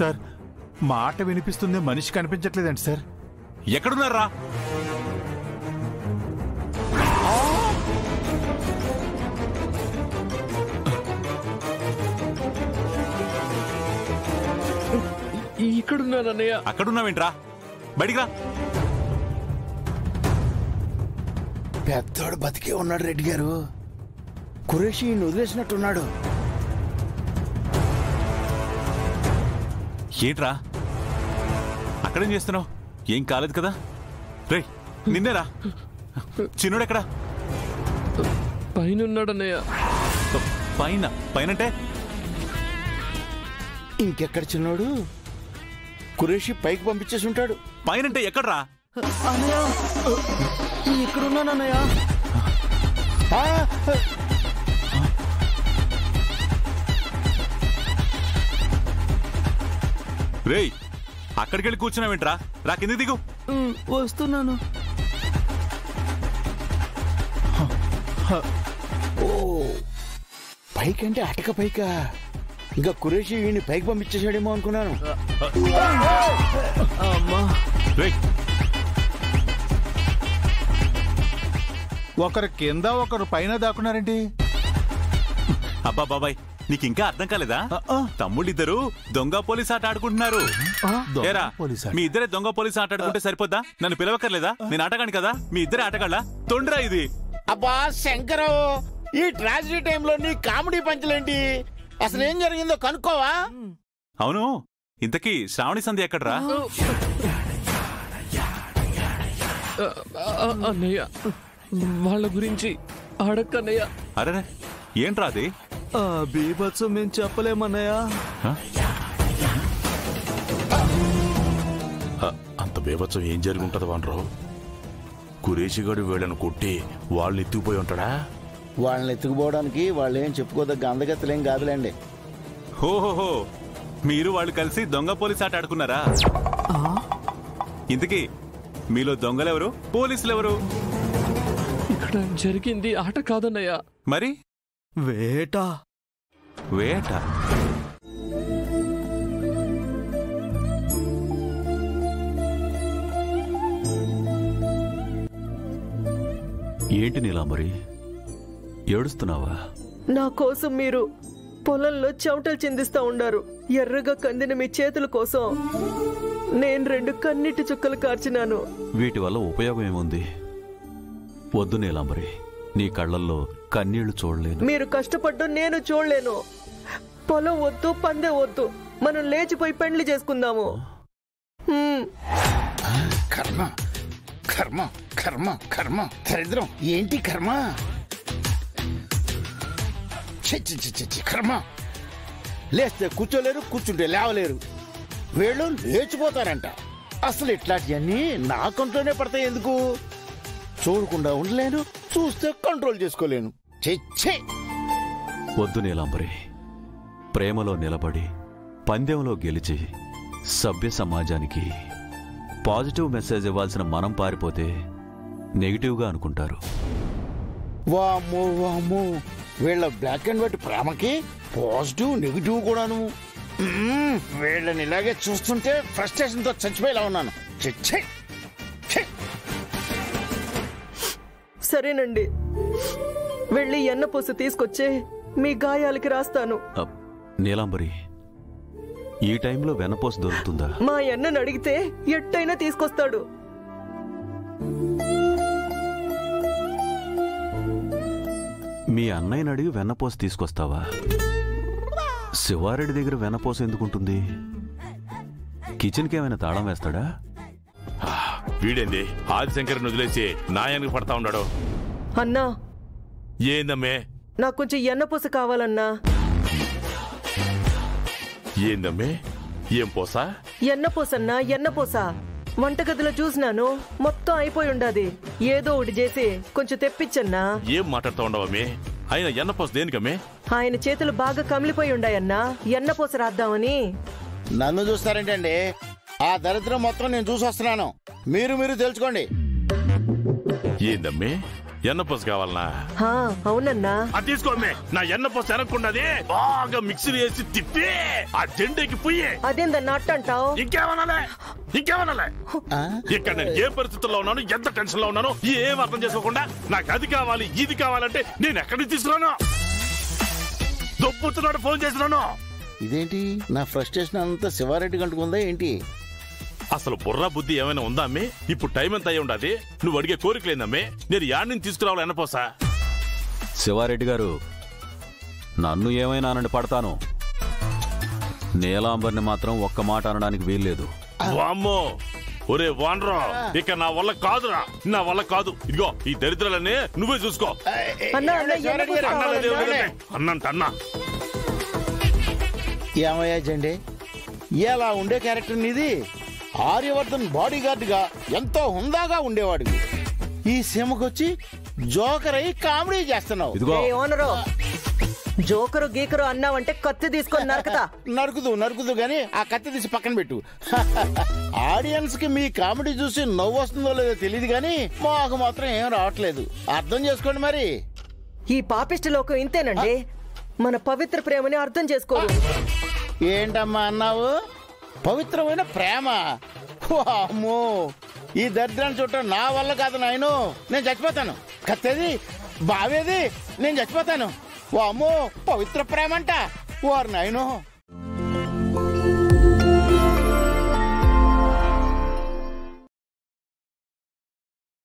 Sir మాట వినిపిస్తుంది, మనిషి కనిపించట్లేదండి సార్. ఎక్కడున్నారా? ఇక్కడున్నానన్నయ్య. అక్కడున్నావేంట్రా? బయటికి రా. పెద్దోడు బతికే ఉన్నాడు రెడ్డి గారు. ఖురేషీ వదిలేసినట్టున్నాడు. ఏంట్రా అక్కడేం చేస్తున్నావు? ఏం కాలేదు కదా? రే నిన్నేరా. చిన్నోడెక్కడా? పైన ఉన్నాడన్నయ్య. పైన? పైనంటే ఇంకెక్కడ చిన్నోడు? ఖురేషీ పైకి పంపించేసి ఉంటాడు. పైనంటే ఎక్కడ్రా? ఇక్కడున్నానన్నయ్య. రేయ్ అక్కడికెళ్ళి కూర్చున్నావేంట్రా? రా కింద దిగు. వస్తున్నాను. ఓ పైకంటే అటక పైకా? ఇంకా ఖురేషీ వీడిని పైకి పంపించేసాడేమో అనుకున్నాను. రేయ్ ఒకరు కింద ఒకరు పైన దాక్కున్నారేంటి? అబ్బా బాబాయ్, నీకింకా అర్థం కాలేదా? తమ్ముళ్ళిద్దరు దొంగ పోలీస్ ఆట ఆడుకుంటున్నారు. ఏరా మీ ఇద్దరే దొంగ పోలీస్ ఆట ఆడుకుంటే సరిపోద్దా? నన్ను పిలవక్కర్లేదా? నేను ఆటగాని కదా? మీ ఇద్దరే ఆటగాళ్ళ? తొండ్రా ఇది. అబ్బా శంకరు, ఈ ట్రాజడీ టైంలో నీ కామెడీ పంచులేంటి? అసలు ఏం జరిగిందో కనుక్కోవా? అవును, ఇంతకీ శ్రావణి సంధ్య ఎక్కడ్రా? అన్నయ్య వాళ్ళ గురించి అడక్కన్నయ్య. అరే ఏంట్రా అది? బీభత్సం మేము చెప్పలేమన్నయ్య. అంత బీభత్సం ఏం జరిగి ఉంటది వానరావు? ఖురేషీగాడు వీళ్ళని కొట్టి వాళ్ళని ఎత్తుకుపోయి ఉంటాడా? వాళ్ళని ఎత్తుకుపోవడానికి వాళ్ళు ఏం చెప్పుకోదగ్గ అందగత్తలేం కాదులేండి. హోహోహో, మీరు వాళ్ళు కలిసి దొంగ పోలీస్ ఆట ఆడుకున్నారా? ఇంతకీ మీలో దొంగలెవరు, పోలీసులెవరు? ఇక్కడ జరిగింది ఆట కాదన్నయ్య. మరి వేట. వేట? ఏంటి నీలాంబరి, ఏడుస్తున్నావా? నా కోసం మీరు పొలంలో చెమటలు చిందిస్తా ఉండారు. ఎర్రగా కందిన మీ చేతుల కోసం నేను 2 కన్నీటి చుక్కలు కార్చినాను. వీటి వల్ల ఉపయోగం ఏముంది? వద్దు నీలాంబరి, నీ కళ్ళల్లో కన్నీళ్లు చూడలేను. మీరు కష్టపడ్డం నేను చూడలేను. పొలం వద్దు, పందె వద్దు, మనం లేచిపోయి పెండ్లి చేసుకుందాము. కర్మ కర్మ కర్మ కర్మ దరిద్రం. ఏంటి కర్మ? కర్మ. లేస్తే కూర్చోలేరు, కూర్చుంటే లేవలేరు. వీళ్ళు లేచిపోతారంట. అసలు ఇట్లాంటివన్నీ నా కంట్లోనే పడతాయి. ఎందుకు? చూడకుండా ఉండలేను, చూస్తే కంట్రోల్ చేసుకోలేను. చెచ్చే. వద్దు నీలాంబరి, ప్రేమలో నిలబడి పందెంలో గెలిచి సభ్య సమాజానికి పాజిటివ్ మెసేజ్ ఇవ్వాల్సిన మనం పారిపోతే నెగిటివ్గా అనుకుంటారు. వామ్మో వామ్మో, వీళ్ళ బ్లాక్ అండ్ వైట్ ప్రేమకి పాజిటివ్ నెగిటివ్ కూడాను. వీళ్ళని ఇలాగే చూస్తుంటే ఫ్రస్ట్రేషన్ తో చచ్చిపోయేలా ఉన్నాను. సరేనండి, వెళ్ళి ఎన్నపూస తీసుకొచ్చే మీ గాయాలకి రాస్తాను. నీలాంబరి, ఈ టైంలో వెన్నపోస దొరుకుతుందా? మా అన్నను అడిగితే ఎట్టయినా తీసుకొస్తాడు. మీ అన్నయ్యని అడిగి వెన్నపోస తీసుకొస్తావా? శివారెడ్డి దగ్గర వెన్నపోస ఎందుకుంటుంది? కిచెన్కి ఏమైనా తాళం వేస్తాడా? వీడేంది ఆదిశంకర్ని వదిలేసి నాయానికి పడతా ఉన్నాడు? అన్నా, ఏందమ్మే? నాకు కొంచెం ఎన్నపూస కావాలన్నా. ఏందమ్మే? ఏం పోసా? ఎన్నపూసన్నా, ఎన్నపూస. వంటగదిలో చూసినాను, మొత్తం అయిపోయి ఉండాది. ఏదో ఒకటి చేసి కొంచెం తెప్పించన్నా. ఏం మాట్లాడుతూ ఉండవమ్మే? ఆయన ఎన్నపోస దేనికమ్మే? ఆయన చేతులు బాగా కమిలిపోయి ఉండాయన్నా, ఎన్నపూస రాద్దామని. నన్ను చూస్తారేంటండి? ఆ దరిద్రం మొత్తం నేను చూసి వస్తున్నాను. మీరు తెలుసుకోండి. ఏందమ్మే? ఎన్నపూస కావాలనా? అవునన్నా. అది తీసుకోమే. నా ఎన్నపూస ఎనకుండాది బాగా మిక్సీ వేసి తిప్పి ఆ జెండేకి పుయ్యి. అదేందన్నా అట్టంటావు? ఇంకేమనాలే ఇక్కడ నేను ఏ పరిస్థితుల్లో ఉన్నాను, ఎంత టెన్షన్ లో ఉన్నాను ఏం అర్థం చేసుకోకుండా నాకు అది కావాలి ఇది కావాలంటే నేను ఎక్కడి నుంచి తీసుకున్నాను? దొబ్బుతున్నాడు ఫోన్ చేసినాను. ఇదేంటి నా ఫ్రస్ట్రేషన్ అంతా శివారెడ్డి కంటుకుందా ఏంటి? అసలు బుర్రా బుద్ధి ఏమైనా ఉందా అమ్మే? ఇప్పుడు టైం ఎంత అయ్యి ఉండదు? నువ్వు అడిగే కోరికలేందమ్మే? నేను యాడ్ నుంచి తీసుకురావాలి ఎన్నపోసా? శివారెడ్డి గారు, నన్ను ఏమైనానని పడతాను, నీలాంబర్ని మాత్రం ఒక్క మాట అనడానికి వీల్లేదు. వామ్మో, ఒరే వాన్రా, ఇక నా వల్ల కాదురా, నా వల్ల కాదు. ఇదిగో ఈ దరిద్రాలనే నువ్వే చూసుకో. అన్నంట అన్నా. ఏమయ్యా జెండే, ఎలా ఉండే క్యారెక్టర్ నీది? ఆర్యవర్ధన్ బాడీ గార్డ్ గా ఎంతో హుందాగా ఉండేవాడివి. ఈ సినిమాకొచ్చి జోకర్ అయి కామెడీ చేస్తున్నావు. జోకరు గీకరు అన్నావంటే కత్తి తీసుకొని నరకతా. నరుకుదు గాని ఆ కత్తి తీసి పక్కన పెట్టు. ఆడియన్స్ కి మీ కామెడీ చూసి నవ్వు వస్తుందో లేదో తెలియదు గాని మాకు మాత్రం ఏం రావట్లేదు. అర్థం చేసుకోండి మరి. ఈ పాపిష్టి లోకం ఇంతేనండి. మన పవిత్ర ప్రేమని అర్థం చేసుకోరు. ఏంటమ్మా అన్నావు? పవిత్రమైన ప్రేమ? అమ్మో, ఈ దరిద్రాన్ని చూడటం నా వల్ల కాదు నాయను. నేను చచ్చిపోతాను. కత్తేది బావేది, నేను చచ్చిపోతాను. అమ్మో, పవిత్ర ప్రేమ అంట. వారు నాయను.